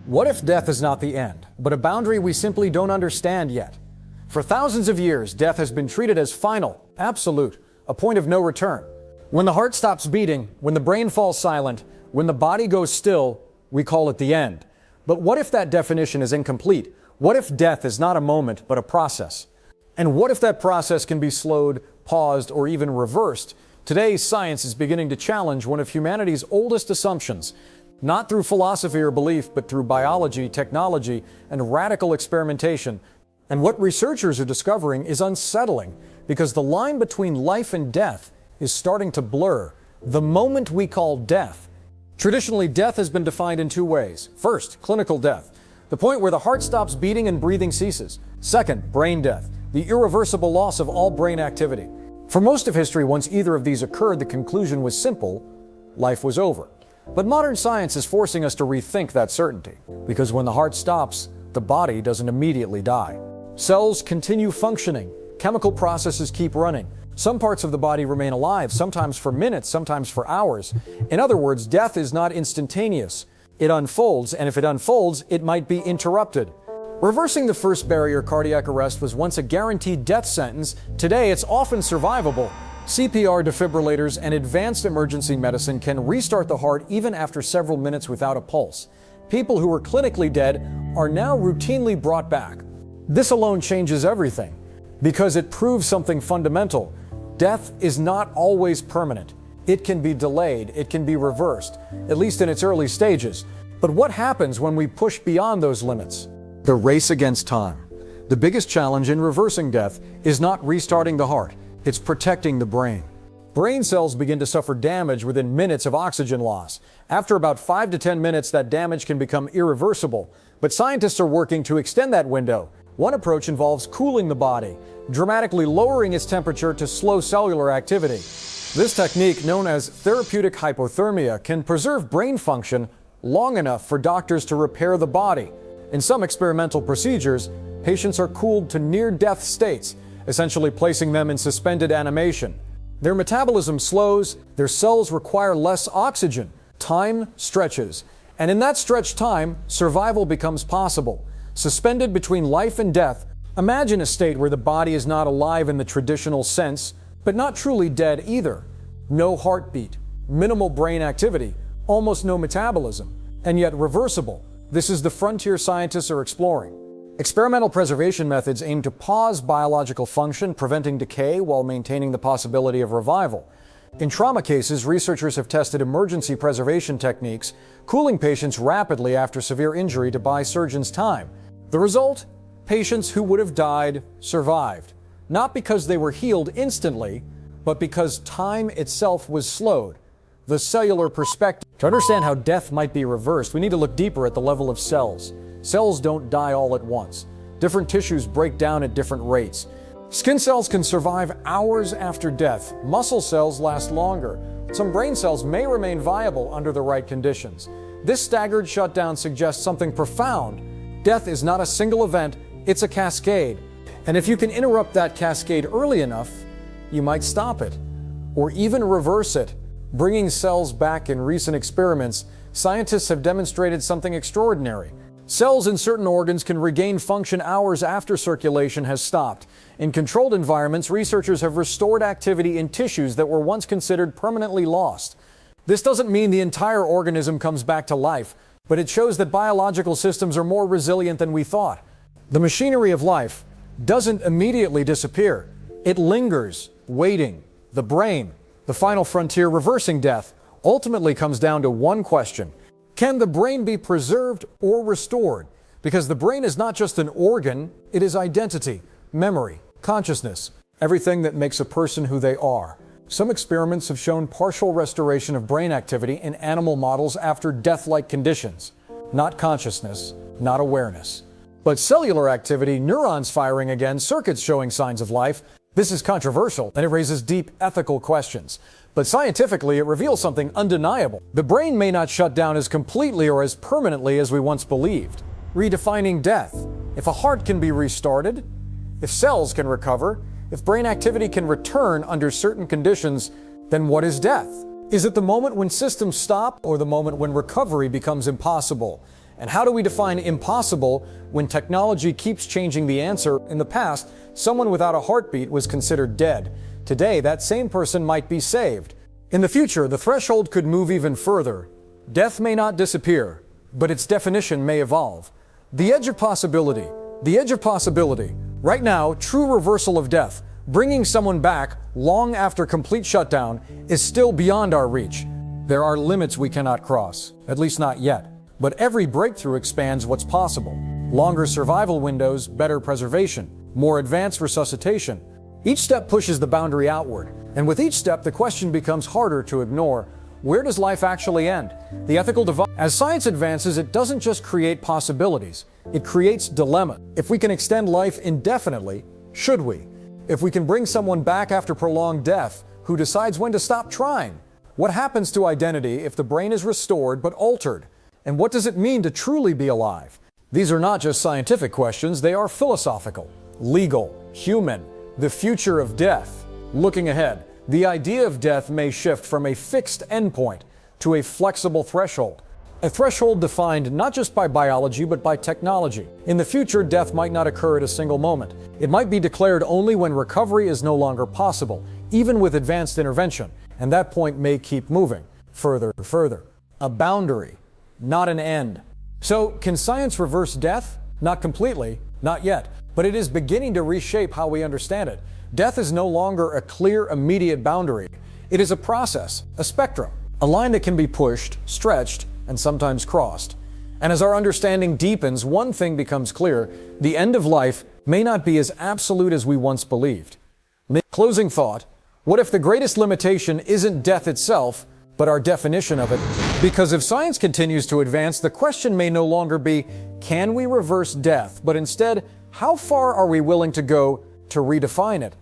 What if death is not the end, but a boundary we simply don't understand yet? For thousands of years, death has been treated as final, absolute, a point of no return. When the heart stops beating, when the brain falls silent, when the body goes still, we call it the end. But what if that definition is incomplete? What if death is not a moment, but a process? And what if that process can be slowed, paused, or even reversed? Today's science is beginning to challenge one of humanity's oldest assumptions, not through philosophy or belief, but through biology, technology, and radical experimentation. And what researchers are discovering is unsettling, because the line between life and death is starting to blur. The moment we call death. Traditionally, death has been defined in two ways. First, clinical death, the point where the heart stops beating and breathing ceases. Second, brain death, the irreversible loss of all brain activity. For most of history, once either of these occurred, the conclusion was simple: life was over. But modern science is forcing us to rethink that certainty, because when the heart stops, the body doesn't immediately die. Cells continue functioning, chemical processes keep running. Some parts of the body remain alive, sometimes for minutes, sometimes for hours. In other words, death is not instantaneous. It unfolds, and if it unfolds, it might be interrupted. Reversing the first barrier, cardiac arrest, was once a guaranteed death sentence. Today, it's often survivable. CPR defibrillators and advanced emergency medicine can restart the heart even after several minutes without a pulse. People who were clinically dead are now routinely brought back. This alone changes everything, because it proves something fundamental. Death is not always permanent. It can be delayed, it can be reversed, at least in its early stages. But what happens when we push beyond those limits? The race against time. The biggest challenge in reversing death is not restarting the heart, it's protecting the brain. Brain cells begin to suffer damage within minutes of oxygen loss. After about 5 to 10 minutes, that damage can become irreversible. But scientists are working to extend that window. One approach involves cooling the body, dramatically lowering its temperature to slow cellular activity. This technique, known as therapeutic hypothermia, can preserve brain function long enough for doctors to repair the body. In some experimental procedures, patients are cooled to near-death states, essentially placing them in suspended animation. Their metabolism slows, their cells require less oxygen, time stretches, and in that stretched time, survival becomes possible. Suspended between life and death, imagine a state where the body is not alive in the traditional sense, but not truly dead either. No heartbeat, minimal brain activity, almost no metabolism, and yet reversible. This is the frontier scientists are exploring. Experimental preservation methods aim to pause biological function, preventing decay while maintaining the possibility of revival. In trauma cases, researchers have tested emergency preservation techniques, cooling patients rapidly after severe injury to buy surgeons time. The result? Patients who would have died survived, not because they were healed instantly, but because time itself was slowed. The cellular perspective. To understand how death might be reversed, we need to look deeper at the level of cells. Cells don't die all at once. Different tissues break down at different rates. Skin cells can survive hours after death. Muscle cells last longer. Some brain cells may remain viable under the right conditions. This staggered shutdown suggests something profound. Death is not a single event, it's a cascade. And if you can interrupt that cascade early enough, you might stop it, or even reverse it. Bringing cells back in recent experiments, scientists have demonstrated something extraordinary. Cells in certain organs can regain function hours after circulation has stopped. In controlled environments, researchers have restored activity in tissues that were once considered permanently lost. This doesn't mean the entire organism comes back to life, but it shows that biological systems are more resilient than we thought. The machinery of life doesn't immediately disappear. It lingers, waiting. The brain, the final frontier reversing death, ultimately comes down to one question. Can the brain be preserved or restored? Because the brain is not just an organ, it is identity, memory, consciousness, everything that makes a person who they are. Some experiments have shown partial restoration of brain activity in animal models after death-like conditions. Not consciousness, not awareness. But cellular activity, neurons firing again, circuits showing signs of life. This is controversial, and it raises deep ethical questions. But scientifically, it reveals something undeniable. The brain may not shut down as completely or as permanently as we once believed. Redefining death. If a heart can be restarted, if cells can recover, if brain activity can return under certain conditions, then what is death? Is it the moment when systems stop or the moment when recovery becomes impossible? And how do we define impossible when technology keeps changing the answer? In the past, someone without a heartbeat was considered dead. Today, that same person might be saved. In the future, the threshold could move even further. Death may not disappear, but its definition may evolve. The edge of possibility. The edge of possibility. Right now, true reversal of death, bringing someone back long after complete shutdown, is still beyond our reach. There are limits we cannot cross, at least not yet. But every breakthrough expands what's possible. Longer survival windows, better preservation, more advanced resuscitation. Each step pushes the boundary outward, and with each step the question becomes harder to ignore. Where does life actually end? The ethical divide. As science advances, it doesn't just create possibilities, it creates dilemma. If we can extend life indefinitely, should we? If we can bring someone back after prolonged death, who decides when to stop trying? What happens to identity if the brain is restored but altered? And what does it mean to truly be alive? These are not just scientific questions, they are philosophical, legal, human. The future of death. Looking ahead, the idea of death may shift from a fixed endpoint to a flexible threshold. A threshold defined not just by biology but by technology. In the future, death might not occur at a single moment. It might be declared only when recovery is no longer possible, even with advanced intervention, and that point may keep moving further. A boundary, not an end. So, can science reverse death? Not completely, not yet, but it is beginning to reshape how we understand it. Death is no longer a clear, immediate boundary. It is a process, a spectrum, a line that can be pushed, stretched, and sometimes crossed. And as our understanding deepens, one thing becomes clear: the end of life may not be as absolute as we once believed. Closing thought: what if the greatest limitation isn't death itself, but our definition of it? Because if science continues to advance, the question may no longer be, can we reverse death? But instead, how far are we willing to go to redefine it?